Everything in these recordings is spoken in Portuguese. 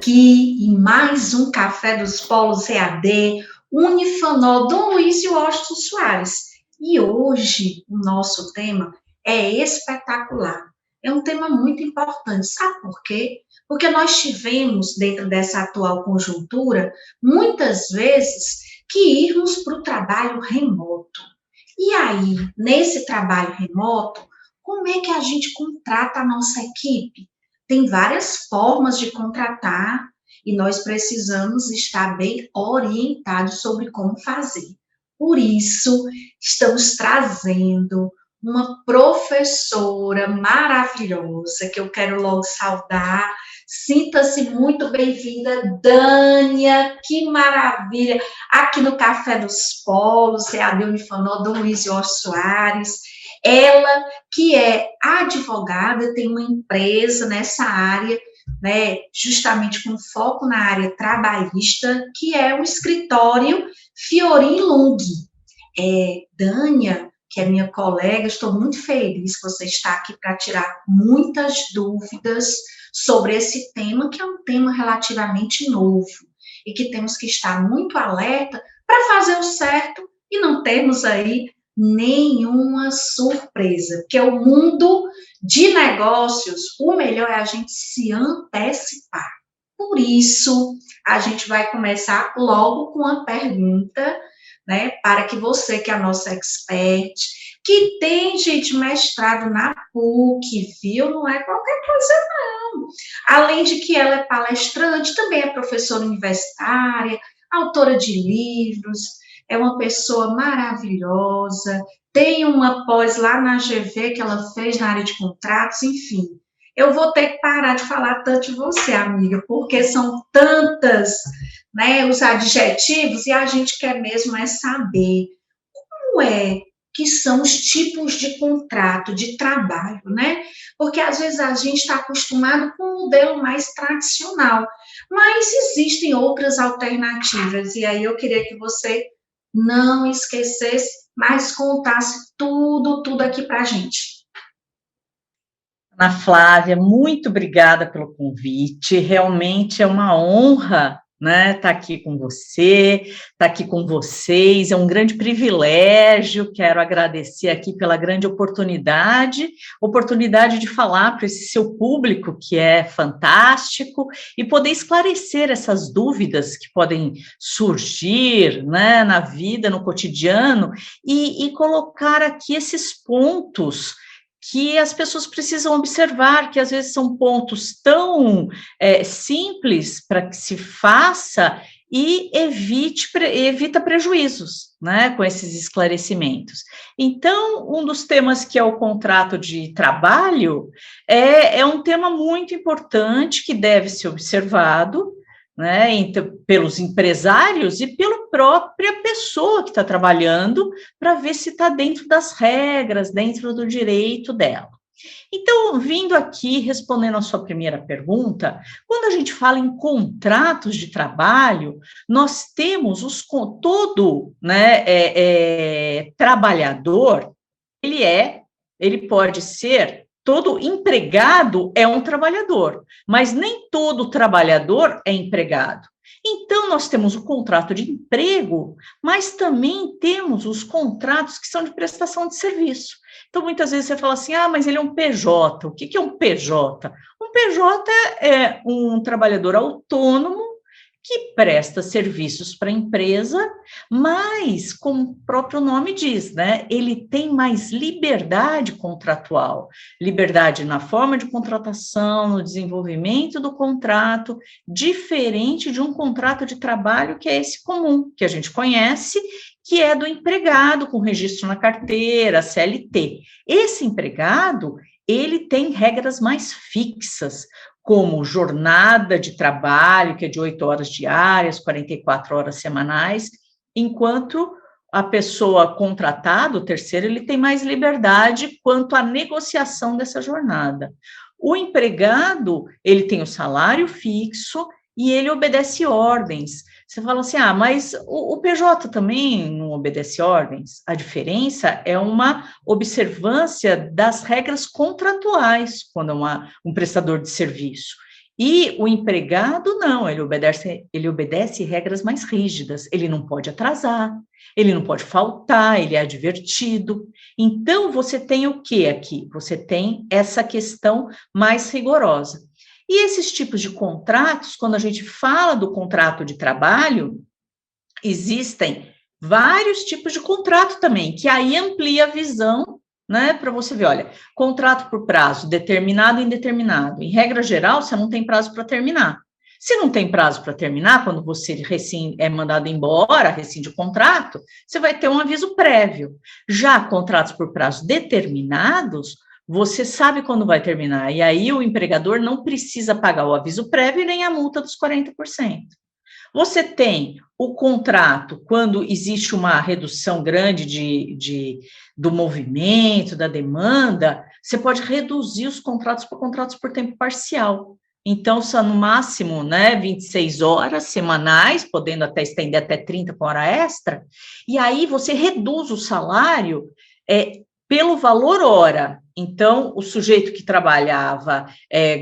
aqui em mais um Café dos Polos EAD, Unifanol, Dom Luiz e Washington Soares. E hoje o nosso tema é espetacular. É um tema muito importante. Sabe por quê? Porque nós tivemos, dentro dessa atual conjuntura, muitas vezes que irmos para o trabalho remoto. E aí, nesse trabalho remoto, como é que a gente contrata a nossa equipe? Tem várias formas de contratar e nós precisamos estar bem orientados sobre como fazer. Por isso, estamos trazendo uma professora maravilhosa que eu quero logo saudar. Sinta-se muito bem-vinda, Dânia, que maravilha! Aqui no Café dos Polos, EAD Unifanol, Dom Luiz e Washington Soares. Ela, que é advogada, tem uma empresa nessa área, né, justamente com foco na área trabalhista, que é o escritório Fiorin Lung. Dânia, que é minha colega, estou muito feliz que você está aqui para tirar muitas dúvidas sobre esse tema, que é um tema relativamente novo, e que temos que estar muito alerta para fazer o certo e não termos aí nenhuma surpresa, porque o mundo de negócios, o melhor é a gente se antecipar. Por isso, a gente vai começar logo com uma pergunta, né, para que você, que é a nossa expert, que tem, gente, mestrado na PUC, viu? Não é qualquer coisa, não. Além de que ela é palestrante, também é professora universitária, autora de livros, é uma pessoa maravilhosa, tem uma pós lá na GV que ela fez na área de contratos, enfim. Eu vou ter que parar de falar tanto de você, amiga, porque são tantas, né, os adjetivos, e a gente quer mesmo é saber como é que são os tipos de contrato, de trabalho, né? Porque às vezes a gente está acostumado com um modelo mais tradicional, mas existem outras alternativas, e aí eu queria que você não esquecesse, mas contasse tudo aqui para a gente. Ana Flávia, muito obrigada pelo convite, realmente é uma honra, né, estar aqui com você, estar aqui com vocês, é um grande privilégio, quero agradecer aqui pela grande oportunidade de falar para esse seu público, que é fantástico, e poder esclarecer essas dúvidas que podem surgir, né, na vida, no cotidiano, e colocar aqui esses pontos que as pessoas precisam observar, que às vezes são pontos tão simples para que se faça e evita prejuízos, né, com esses esclarecimentos. Então, um dos temas que é o contrato de trabalho é um tema muito importante que deve ser observado, né, então, pelos empresários e pela própria pessoa que está trabalhando, para ver se está dentro das regras, dentro do direito dela. Então, vindo aqui, respondendo a sua primeira pergunta, quando a gente fala em contratos de trabalho, nós temos todo, né, trabalhador, ele pode ser, todo empregado é um trabalhador, mas nem todo trabalhador é empregado. Então, nós temos o contrato de emprego, mas também temos os contratos que são de prestação de serviço. Então, muitas vezes você fala assim, mas ele é um PJ. O que é um PJ? Um PJ é um trabalhador autônomo que presta serviços para a empresa, mas, como o próprio nome diz, né, ele tem mais liberdade contratual, liberdade na forma de contratação, no desenvolvimento do contrato, diferente de um contrato de trabalho que é esse comum, que a gente conhece, que é do empregado com registro na carteira, CLT. Esse empregado, ele tem regras mais fixas, como jornada de trabalho, que é de 8 horas diárias, 44 horas semanais, enquanto a pessoa contratada, o terceiro, ele tem mais liberdade quanto à negociação dessa jornada. O empregado, ele tem o salário fixo e ele obedece ordens. Você fala assim, mas o PJ também não obedece ordens? A diferença é uma observância das regras contratuais, quando é um prestador de serviço. E o empregado, não, ele obedece regras mais rígidas, ele não pode atrasar, ele não pode faltar, ele é advertido. Então, você tem o que aqui? Você tem essa questão mais rigorosa. E esses tipos de contratos, quando a gente fala do contrato de trabalho, existem vários tipos de contrato também, que aí amplia a visão, né, para você ver, olha, contrato por prazo determinado e indeterminado. Em regra geral, você não tem prazo para terminar. Se não tem prazo para terminar, quando você é mandado embora, rescinde o contrato, você vai ter um aviso prévio. Já contratos por prazo determinados, você sabe quando vai terminar, e aí o empregador não precisa pagar o aviso prévio nem a multa dos 40%. Você tem o contrato quando existe uma redução grande do movimento, da demanda, você pode reduzir os contratos para contratos por tempo parcial. Então, são no máximo, né, 26 horas semanais, podendo até estender até 30 com hora extra, e aí você reduz o salário pelo valor hora. Então, o sujeito que trabalhava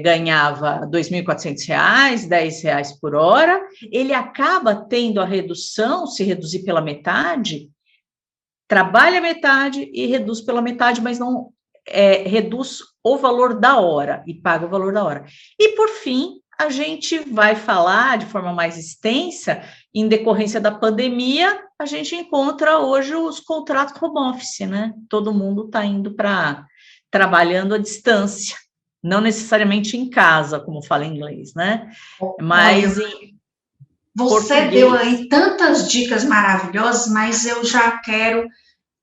ganhava R$ 2.400, R$ 10 por hora, ele acaba tendo a redução, se reduzir pela metade, trabalha metade e reduz pela metade, mas não reduz o valor da hora e paga o valor da hora. E, por fim, a gente vai falar de forma mais extensa, em decorrência da pandemia, a gente encontra hoje os contratos home office, né? Todo mundo está indo para trabalhando à distância, não necessariamente em casa, como fala em inglês, né? Mas você deu aí tantas dicas maravilhosas, mas eu já quero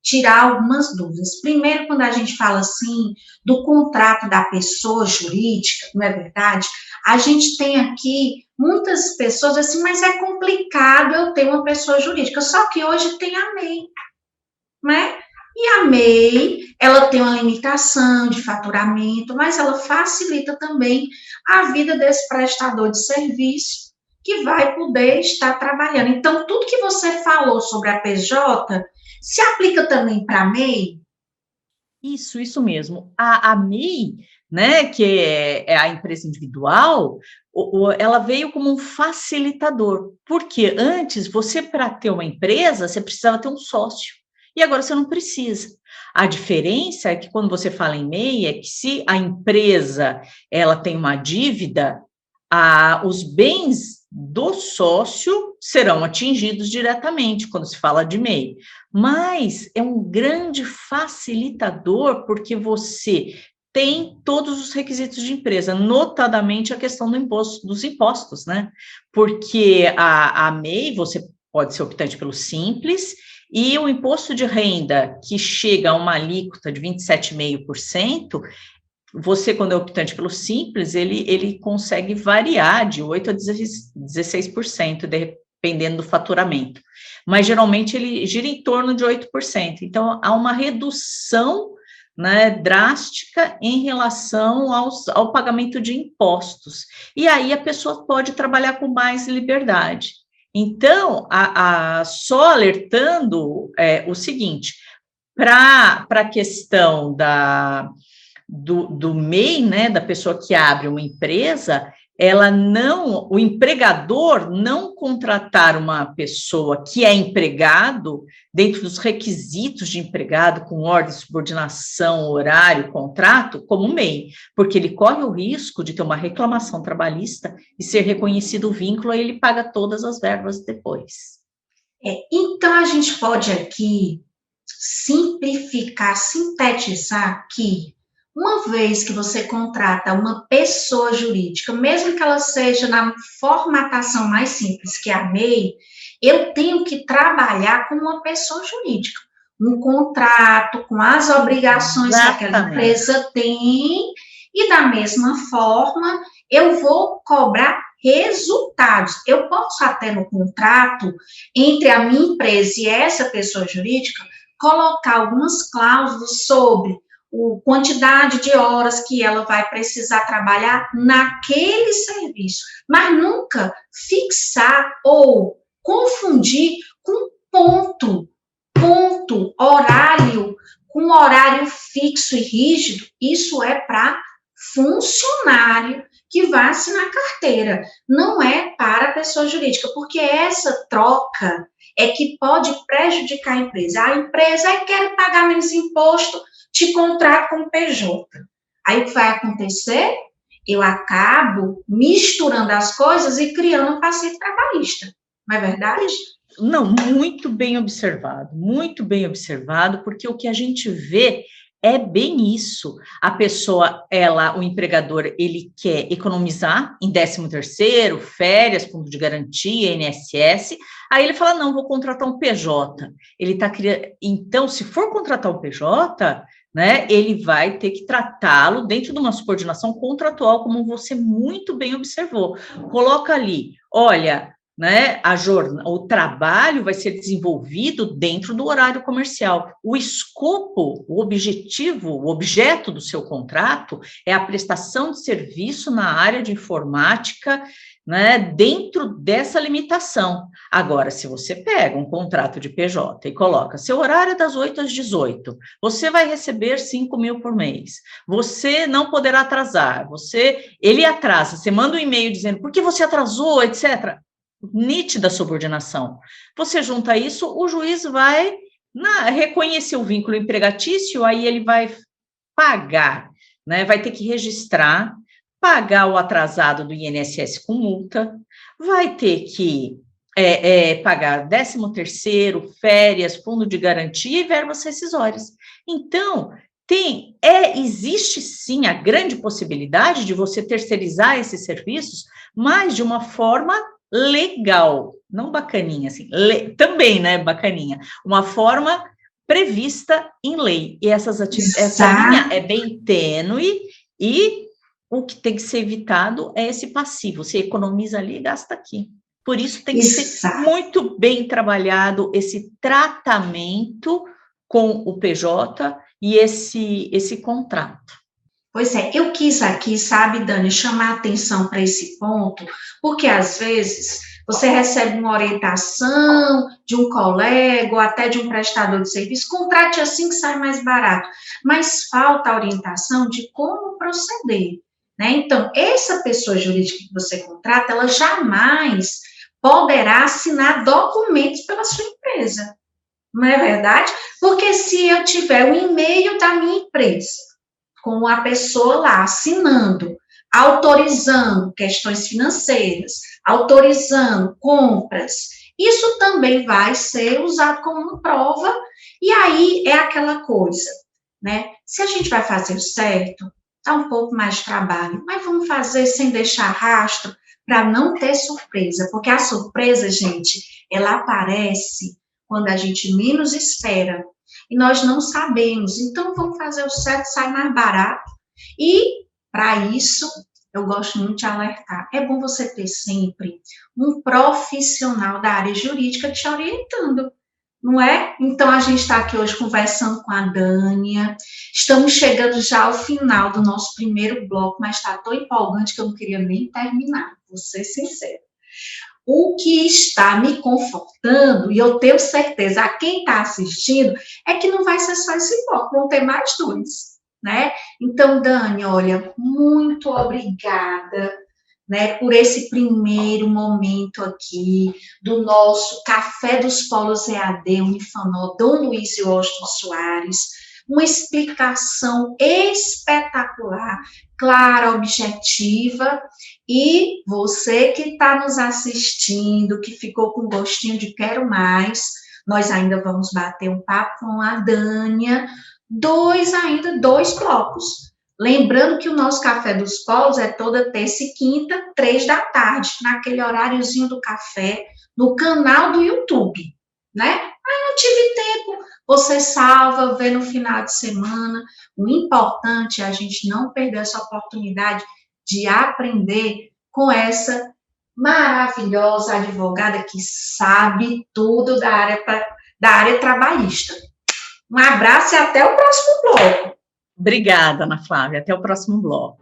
tirar algumas dúvidas. Primeiro, quando a gente fala assim do contrato da pessoa jurídica, não é verdade? A gente tem aqui muitas pessoas assim, mas é complicado eu ter uma pessoa jurídica. Só que hoje tem a MEI, né? E a MEI, ela tem uma limitação de faturamento, mas ela facilita também a vida desse prestador de serviço que vai poder estar trabalhando. Então, tudo que você falou sobre a PJ se aplica também para a MEI? Isso mesmo. A MEI, né, que é a empresa individual, ela veio como um facilitador, porque antes, você, para ter uma empresa, você precisava ter um sócio, e agora você não precisa. A diferença é que quando você fala em MEI, é que se a empresa ela tem uma dívida, os bens do sócio serão atingidos diretamente quando se fala de MEI, mas é um grande facilitador porque você tem todos os requisitos de empresa, notadamente a questão dos impostos, né? Porque a MEI, você pode ser optante pelo Simples, e o imposto de renda, que chega a uma alíquota de 27,5%, você, quando é optante pelo Simples, ele consegue variar de 8% a 16%, dependendo do faturamento. Mas, geralmente, ele gira em torno de 8%. Então, há uma redução, né, drástica em relação ao pagamento de impostos. E aí, a pessoa pode trabalhar com mais liberdade. Então, só alertando o seguinte, para a questão do MEI, né, da pessoa que abre uma empresa, o empregador não contratar uma pessoa que é empregado, dentro dos requisitos de empregado, com ordem, subordinação, horário, contrato, como MEI, porque ele corre o risco de ter uma reclamação trabalhista e ser reconhecido o vínculo, aí ele paga todas as verbas depois. Então, a gente pode aqui simplificar, sintetizar que uma vez que você contrata uma pessoa jurídica, mesmo que ela seja na formatação mais simples, que é a MEI, eu tenho que trabalhar com uma pessoa jurídica. Um contrato com as obrigações que aquela empresa tem, e da mesma forma, eu vou cobrar resultados. Eu posso até no contrato, entre a minha empresa e essa pessoa jurídica, colocar algumas cláusulas sobre a quantidade de horas que ela vai precisar trabalhar naquele serviço, mas nunca fixar ou confundir com ponto, horário, com horário fixo e rígido. Isso é para funcionário que vai assinar carteira. Não é para a pessoa jurídica, porque essa troca é que pode prejudicar a empresa. A empresa quer pagar menos imposto, te contrata com PJ. Aí o que vai acontecer? Eu acabo misturando as coisas e criando um passivo trabalhista. Não é verdade? Não, muito bem observado, porque o que a gente vê é bem isso. A pessoa, o empregador, ele quer economizar em 13º, férias, fundo de garantia, INSS, aí ele fala, não, vou contratar um PJ. Ele está criando... Então, se for contratar um PJ, né, ele vai ter que tratá-lo dentro de uma subordinação contratual, como você muito bem observou. Coloca ali, olha... Né, o trabalho vai ser desenvolvido dentro do horário comercial. O escopo, o objetivo, o objeto do seu contrato é a prestação de serviço na área de informática, né, dentro dessa limitação. Agora, se você pega um contrato de PJ e coloca seu horário é das 8 às 18, você vai receber 5 mil por mês, você não poderá atrasar, ele atrasa, você manda um e-mail dizendo por que você atrasou, etc., nítida subordinação. Você junta isso, o juiz vai reconhecer o vínculo empregatício, aí ele vai pagar, né? Vai ter que registrar, pagar o atrasado do INSS com multa, vai ter que pagar 13º, férias, fundo de garantia e verbas rescisórias. Então, existe sim a grande possibilidade de você terceirizar esses serviços, mas de uma forma legal, não bacaninha, assim, também, né, bacaninha, uma forma prevista em lei, e essa linha é bem tênue, e o que tem que ser evitado é esse passivo, você economiza ali e gasta aqui, por isso tem que ser muito bem trabalhado esse tratamento com o PJ e esse contrato. Pois é, eu quis aqui, sabe, Dani, chamar atenção para esse ponto, porque às vezes você recebe uma orientação de um colega ou até de um prestador de serviço, contrate assim que sai mais barato, mas falta a orientação de como proceder, né? Então, essa pessoa jurídica que você contrata, ela jamais poderá assinar documentos pela sua empresa, não é verdade? Porque se eu tiver o e-mail da minha empresa, com a pessoa lá assinando, autorizando questões financeiras, autorizando compras, isso também vai ser usado como prova, e aí é aquela coisa, né? Se a gente vai fazer o certo, dá um pouco mais de trabalho, mas vamos fazer sem deixar rastro, para não ter surpresa, porque a surpresa, gente, ela aparece quando a gente menos espera, e nós não sabemos, então vamos fazer o certo, sai mais barato, e para isso, eu gosto muito de alertar, é bom você ter sempre um profissional da área jurídica te orientando, não é? Então, a gente está aqui hoje conversando com a Dânia, estamos chegando já ao final do nosso primeiro bloco, mas está tão empolgante que eu não queria nem terminar, vou ser sincera. O que está me confortando, e eu tenho certeza, a quem está assistindo, é que não vai ser só esse bloco, vão ter mais dois, né? Então, Dani, olha, muito obrigada, né, por esse primeiro momento aqui do nosso Café dos Polos EAD Unifanol, Dom Luiz e Washington Soares, uma explicação espetacular, clara, objetiva, e você que está nos assistindo, que ficou com gostinho de quero mais, nós ainda vamos bater um papo com a Dânia, dois blocos. Lembrando que o nosso Café dos Polos é toda terça e quinta, 15h, naquele horáriozinho do café, no canal do YouTube, né? Aí não tive tempo, você salva, vê no final de semana. O importante é a gente não perder essa oportunidade de aprender com essa maravilhosa advogada que sabe tudo da área trabalhista. Um abraço e até o próximo bloco. Obrigada, Ana Flávia. Até o próximo bloco.